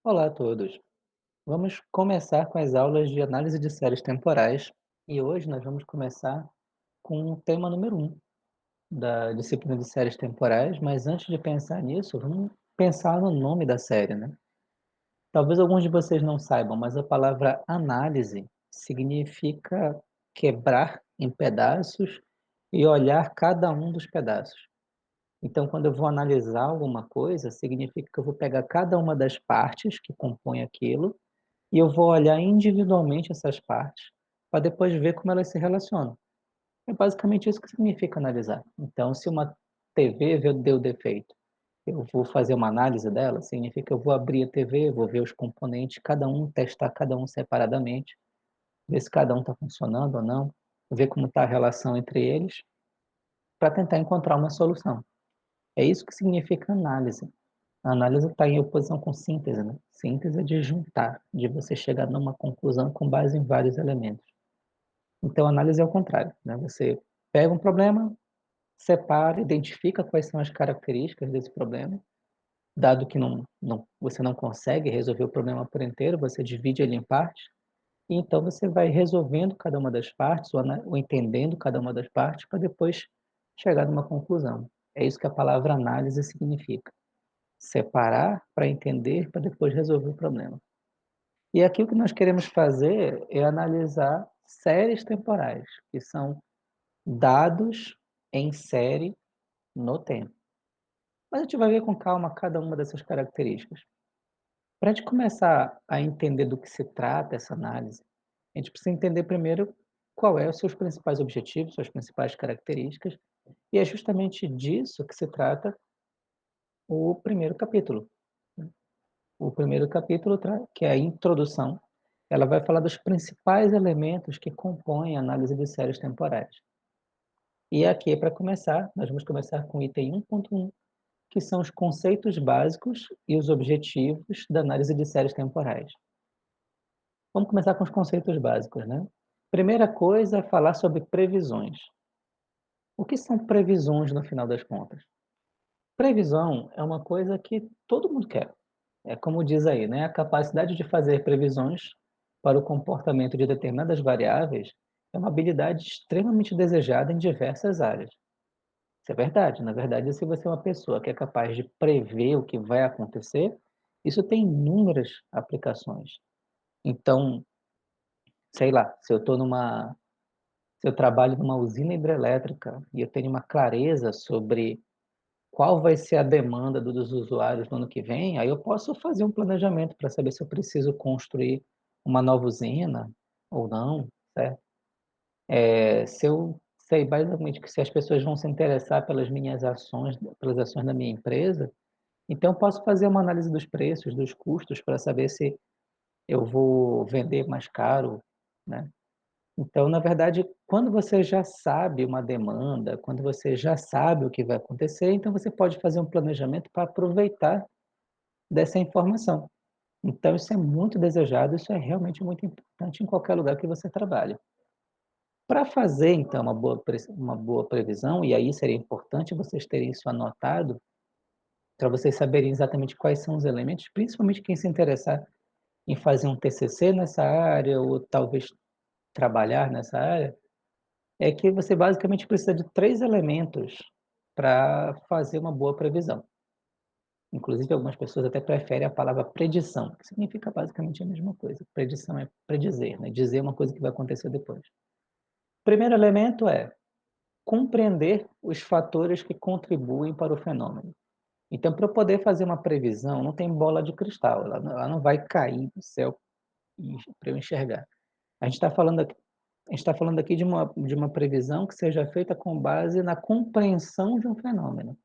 Olá a todos. Vamos começar com as aulas de análise de séries temporais e hoje nós vamos começar com o tema número um da disciplina de séries temporais, mas antes de pensar nisso, vamos pensar no nome da série, né? Talvez alguns de vocês não saibam, mas a palavra análise significa quebrar em pedaços e olhar cada um dos pedaços. Então, quando eu vou analisar alguma coisa, significa que eu vou pegar cada uma das partes que compõem aquilo e eu vou olhar individualmente essas partes, para depois ver como elas se relacionam. É basicamente isso que significa analisar. Então, se uma TV deu defeito, eu vou fazer uma análise dela, significa que eu vou abrir a TV, vou ver os componentes, cada um, testar cada um separadamente, ver se cada um está funcionando ou não, ver como está a relação entre eles, para tentar encontrar uma solução. É isso que significa análise. A análise está em oposição com síntese, né? Síntese é de juntar, de você chegar numa conclusão com base em vários elementos. Então, a análise é o contrário, né? Você pega um problema, separa, identifica quais são as características desse problema, dado que você não consegue resolver o problema por inteiro, você divide ele em partes, e então você vai resolvendo cada uma das partes, ou entendendo cada uma das partes, para depois chegar numa conclusão. É isso que a palavra análise significa. Separar para entender, para depois resolver o problema. E aqui o que nós queremos fazer é analisar séries temporais, que são dados em série no tempo. Mas a gente vai ver com calma cada uma dessas características. Para a gente começar a entender do que se trata essa análise, a gente precisa entender primeiro qual é os seus principais objetivos, suas principais características, e é justamente disso que se trata o primeiro capítulo. O primeiro capítulo, que é a introdução, ela vai falar dos principais elementos que compõem a análise de séries temporais. E aqui, para começar, nós vamos começar com o item 1.1, que são os conceitos básicos e os objetivos da análise de séries temporais. Vamos começar com os conceitos básicos, né? Primeira coisa é falar sobre previsões. O que são previsões no final das contas? Previsão é uma coisa que todo mundo quer. É como diz aí, né? A capacidade de fazer previsões para o comportamento de determinadas variáveis é uma habilidade extremamente desejada em diversas áreas. Isso é verdade. Na verdade, se você é uma pessoa que é capaz de prever o que vai acontecer, isso tem inúmeras aplicações. Então, sei lá, se eu trabalho numa usina hidrelétrica e eu tenho uma clareza sobre qual vai ser a demanda dos usuários no ano que vem, aí eu posso fazer um planejamento para saber se eu preciso construir uma nova usina ou não, certo? Se eu sei basicamente que se as pessoas vão se interessar pelas minhas ações, pelas ações da minha empresa, então eu posso fazer uma análise dos preços, dos custos, para saber se eu vou vender mais caro, né? Então, na verdade, quando você já sabe uma demanda, quando você já sabe o que vai acontecer, então você pode fazer um planejamento para aproveitar dessa informação. Então isso é muito desejado, isso é realmente muito importante em qualquer lugar que você trabalhe. Para fazer, então, uma boa previsão, e aí seria importante vocês terem isso anotado, para vocês saberem exatamente quais são os elementos, principalmente quem se interessar em fazer um TCC nessa área ou talvez trabalhar nessa área, é que você basicamente precisa de 3 elementos para fazer uma boa previsão. Inclusive, algumas pessoas até preferem a palavra predição, que significa basicamente a mesma coisa. Predição é predizer, né? Dizer uma coisa que vai acontecer depois. O primeiro elemento é compreender os fatores que contribuem para o fenômeno. Então, para eu poder fazer uma previsão, não tem bola de cristal, ela não vai cair do céu para eu enxergar. A gente está falando aqui, a gente está falando aqui de uma previsão que seja feita com base na compreensão de um fenômeno.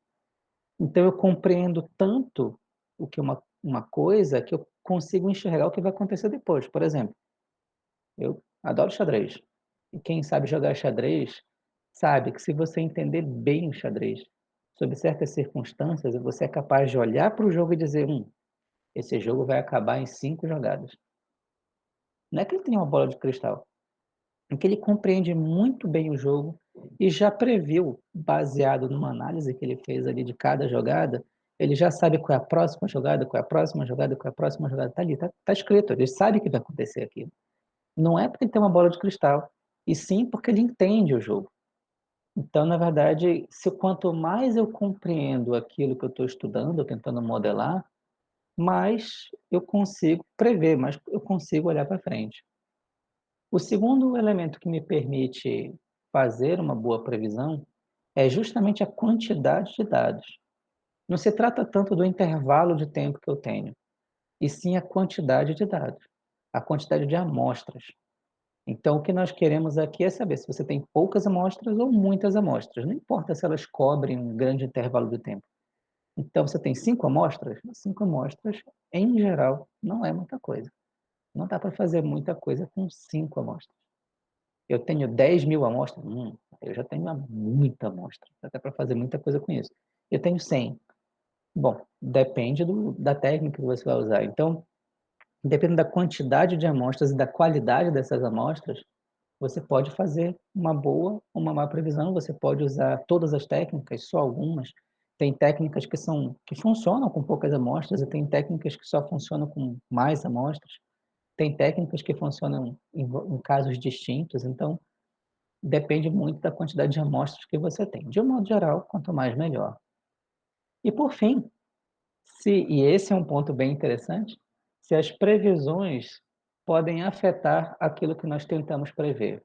Então eu compreendo tanto o que uma coisa que eu consigo enxergar o que vai acontecer depois. Por exemplo, eu adoro xadrez. E quem sabe jogar xadrez sabe que se você entender bem o xadrez, sob certas circunstâncias, você é capaz de olhar para o jogo e dizer, esse jogo vai acabar em 5 jogadas. Não é que ele tenha uma bola de cristal, é que ele compreende muito bem o jogo e já previu, baseado numa análise que ele fez ali de cada jogada, ele já sabe qual é a próxima jogada, qual é a próxima jogada, qual é a próxima jogada, tá ali, tá escrito, ele sabe que vai acontecer aquilo. Não é porque ele tem uma bola de cristal, e sim porque ele entende o jogo. Então, na verdade, se quanto mais eu compreendo aquilo que eu estou estudando, tentando modelar, mais eu consigo prever, mais eu consigo olhar para frente. O segundo elemento que me permite fazer uma boa previsão é justamente a quantidade de dados. Não se trata tanto do intervalo de tempo que eu tenho, e sim a quantidade de dados, a quantidade de amostras. Então, o que nós queremos aqui é saber se você tem poucas amostras ou muitas amostras, não importa se elas cobrem um grande intervalo de tempo. Então, você tem 5 amostras? 5 amostras, em geral, não é muita coisa. Não dá para fazer muita coisa com 5 amostras. Eu tenho 10.000 amostras? Eu já tenho muita amostra, dá para fazer muita coisa com isso. Eu tenho 100. Bom, depende da técnica que você vai usar. Então, dependendo da quantidade de amostras e da qualidade dessas amostras, você pode fazer uma boa ou uma má previsão, você pode usar todas as técnicas, só algumas. Tem técnicas que funcionam com poucas amostras e tem técnicas que só funcionam com mais amostras. Tem técnicas que funcionam em casos distintos, então depende muito da quantidade de amostras que você tem. De um modo geral, quanto mais, melhor. E por fim, e esse é um ponto bem interessante, se as previsões podem afetar aquilo que nós tentamos prever.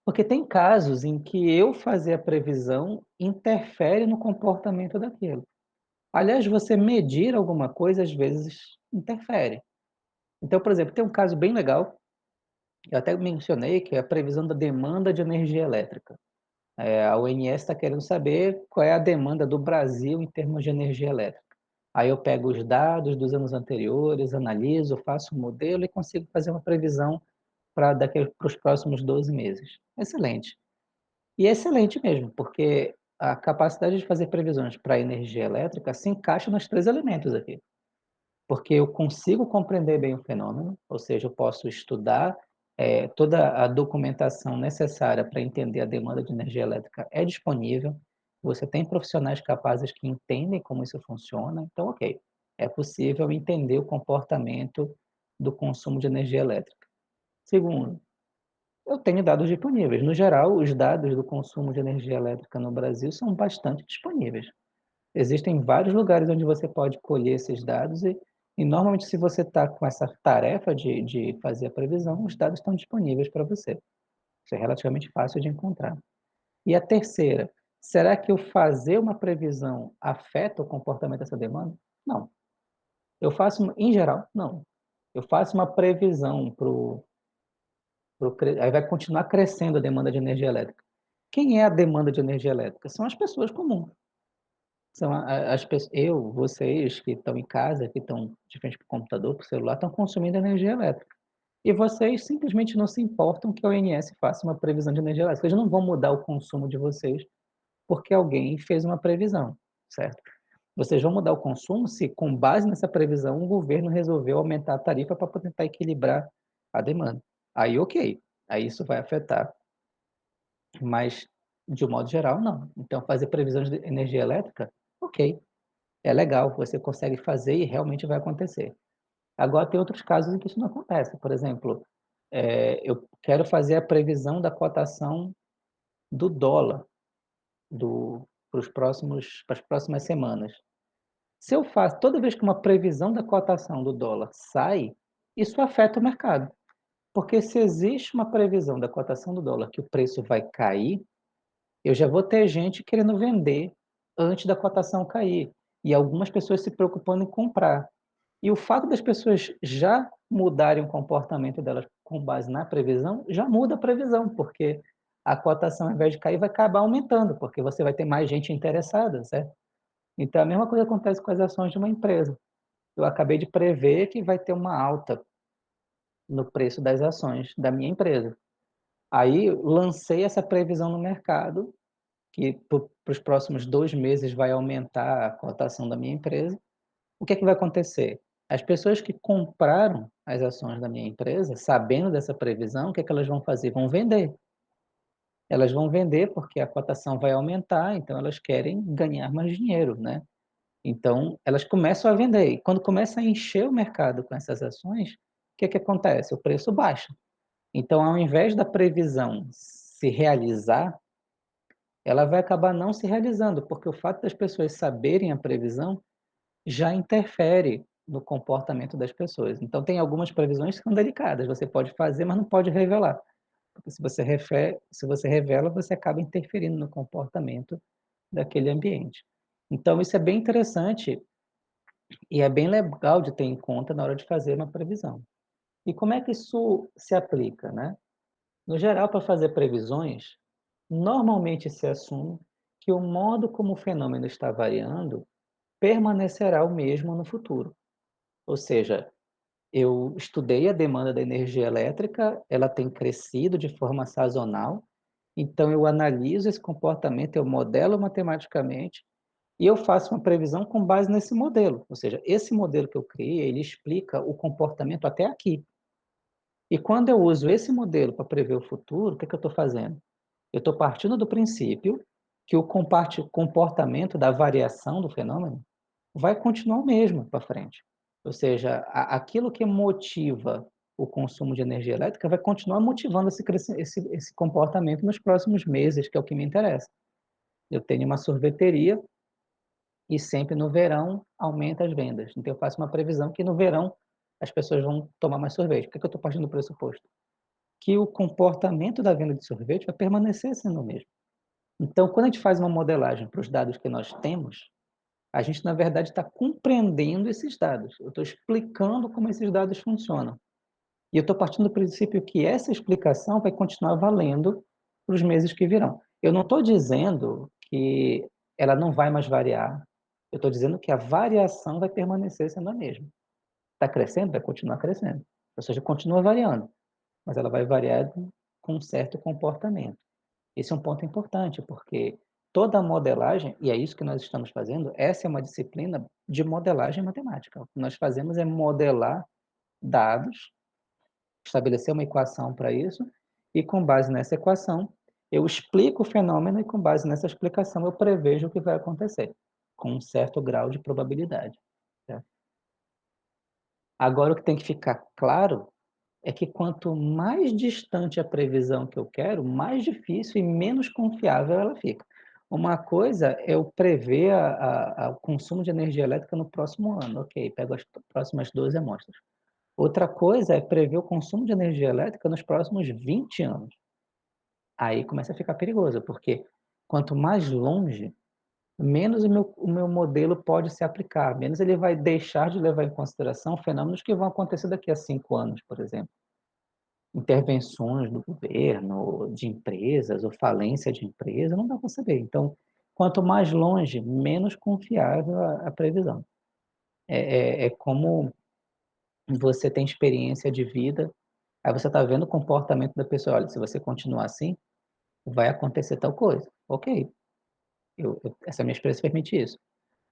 Porque tem casos em que eu fazer a previsão interfere no comportamento daquilo. Aliás, você medir alguma coisa, às vezes, interfere. Então, por exemplo, tem um caso bem legal, eu até mencionei, que é a previsão da demanda de energia elétrica. A ONS está querendo saber qual é a demanda do Brasil em termos de energia elétrica. Aí eu pego os dados dos anos anteriores, analiso, faço um modelo e consigo fazer uma previsão para os próximos 12 meses. Excelente. E é excelente mesmo, porque a capacidade de fazer previsões para a energia elétrica se encaixa nos 3 elementos aqui. Porque eu consigo compreender bem o fenômeno, ou seja, eu posso estudar, toda a documentação necessária para entender a demanda de energia elétrica é disponível, você tem profissionais capazes que entendem como isso funciona, então ok, é possível entender o comportamento do consumo de energia elétrica. Segundo, eu tenho dados disponíveis. No geral, os dados do consumo de energia elétrica no Brasil são bastante disponíveis. Existem vários lugares onde você pode colher esses dados e normalmente se você está com essa tarefa de fazer a previsão, os dados estão disponíveis para você. Isso é relativamente fácil de encontrar. E a terceira, será que eu fazer uma previsão afeta o comportamento dessa demanda? Não. Eu faço, em geral, não. Eu faço uma previsão aí vai continuar crescendo a demanda de energia elétrica. Quem é a demanda de energia elétrica? São as pessoas comuns. São as pessoas, vocês que estão em casa, que estão de frente para o computador, para o celular, estão consumindo energia elétrica. E vocês simplesmente não se importam que a ONS faça uma previsão de energia elétrica. Eles não vão mudar o consumo de vocês porque alguém fez uma previsão, certo? Vocês vão mudar o consumo se, com base nessa previsão, o governo resolveu aumentar a tarifa para tentar equilibrar a demanda. Aí, ok. Aí isso vai afetar, mas de um modo geral, não. Então, fazer previsões de energia elétrica, ok, é legal, você consegue fazer e realmente vai acontecer. Agora, tem outros casos em que isso não acontece. Por exemplo, eu quero fazer a previsão da cotação do dólar para as próximas semanas. Se eu faço, toda vez que uma previsão da cotação do dólar sai, isso afeta o mercado. Porque se existe uma previsão da cotação do dólar que o preço vai cair, eu já vou ter gente querendo vender antes da cotação cair, e algumas pessoas se preocupando em comprar. E o fato das pessoas já mudarem o comportamento delas com base na previsão, já muda a previsão, porque a cotação, ao invés de cair, vai acabar aumentando, porque você vai ter mais gente interessada, certo? Então, a mesma coisa acontece com as ações de uma empresa. Eu acabei de prever que vai ter uma alta no preço das ações da minha empresa. Aí, lancei essa previsão no mercado, que para os próximos 2 meses vai aumentar a cotação da minha empresa. O que é que vai acontecer? As pessoas que compraram as ações da minha empresa, sabendo dessa previsão, o que é que elas vão fazer? Vão vender. Elas vão vender porque a cotação vai aumentar, então elas querem ganhar mais dinheiro, né? Então, elas começam a vender, e quando começa a encher o mercado com essas ações, o que que acontece? O preço baixa. Então, ao invés da previsão se realizar, ela vai acabar não se realizando, porque o fato das pessoas saberem a previsão já interfere no comportamento das pessoas. Então, tem algumas previsões que são delicadas, você pode fazer, mas não pode revelar, porque se você revela, você acaba interferindo no comportamento daquele ambiente. Então isso é bem interessante e é bem legal de ter em conta na hora de fazer uma previsão. E como é que isso se aplica, né? No geral, para fazer previsões, normalmente se assume que o modo como o fenômeno está variando permanecerá o mesmo no futuro. Ou seja, eu estudei a demanda da energia elétrica, ela tem crescido de forma sazonal, então eu analiso esse comportamento, eu modelo matematicamente e eu faço uma previsão com base nesse modelo. Ou seja, esse modelo que eu criei, ele explica o comportamento até aqui. E quando eu uso esse modelo para prever o futuro, o que que eu estou fazendo? Eu estou partindo do princípio que o comportamento da variação do fenômeno vai continuar o mesmo para frente. Ou seja, aquilo que motiva o consumo de energia elétrica vai continuar motivando esse comportamento nos próximos meses, que é o que me interessa. Eu tenho uma sorveteria e sempre no verão aumenta as vendas. Então eu faço uma previsão que no verão as pessoas vão tomar mais sorvete. Por que que eu estou partindo do pressuposto? Que o comportamento da venda de sorvete vai permanecer sendo o mesmo. Então, quando a gente faz uma modelagem para os dados que nós temos, a gente, na verdade, está compreendendo esses dados. Eu estou explicando como esses dados funcionam. E eu estou partindo do princípio que essa explicação vai continuar valendo para os meses que virão. Eu não estou dizendo que ela não vai mais variar. Eu estou dizendo que a variação vai permanecer sendo a mesma. Está crescendo? Vai continuar crescendo. Ou seja, continua variando, mas ela vai variar com um certo comportamento. Esse é um ponto importante, porque toda a modelagem, e é isso que nós estamos fazendo, essa é uma disciplina de modelagem matemática. O que nós fazemos é modelar dados, estabelecer uma equação para isso, e com base nessa equação, eu explico o fenômeno e com base nessa explicação eu prevejo o que vai acontecer, com um certo grau de probabilidade. Certo? Agora, o que tem que ficar claro é que quanto mais distante a previsão que eu quero, mais difícil e menos confiável ela fica. Uma coisa é eu prever o consumo de energia elétrica no próximo ano, ok, pego as próximas 12 amostras. Outra coisa é prever o consumo de energia elétrica nos próximos 20 anos. Aí começa a ficar perigoso, porque quanto mais longe, menos o meu modelo pode se aplicar, menos ele vai deixar de levar em consideração fenômenos que vão acontecer daqui a 5 anos, por exemplo. Intervenções do governo, de empresas ou falência de empresa, não dá para saber. Então, quanto mais longe, menos confiável a previsão. É como você tem experiência de vida, aí você está vendo o comportamento da pessoa, olha, se você continuar assim, vai acontecer tal coisa. Ok, essa minha experiência permite isso.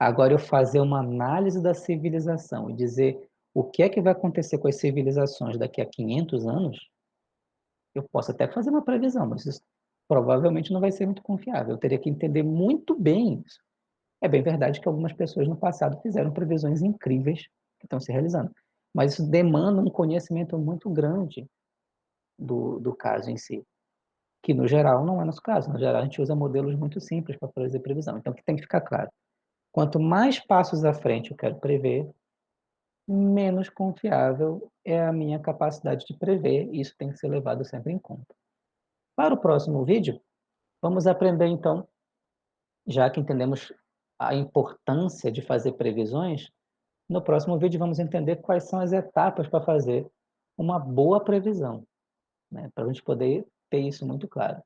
Agora eu fazer uma análise da civilização e dizer o que é que vai acontecer com as civilizações daqui a 500 anos, eu posso até fazer uma previsão, mas isso provavelmente não vai ser muito confiável. Eu teria que entender muito bem isso. É bem verdade que algumas pessoas no passado fizeram previsões incríveis que estão se realizando, mas isso demanda um conhecimento muito grande do caso em si, que no geral não é nosso caso. No geral, a gente usa modelos muito simples para fazer previsão. Então, o que tem que ficar claro? Quanto mais passos à frente eu quero prever, menos confiável é a minha capacidade de prever, e isso tem que ser levado sempre em conta. Para o próximo vídeo, vamos aprender então, já que entendemos a importância de fazer previsões, no próximo vídeo vamos entender quais são as etapas para fazer uma boa previsão, né? Para a gente poder ter isso muito claro.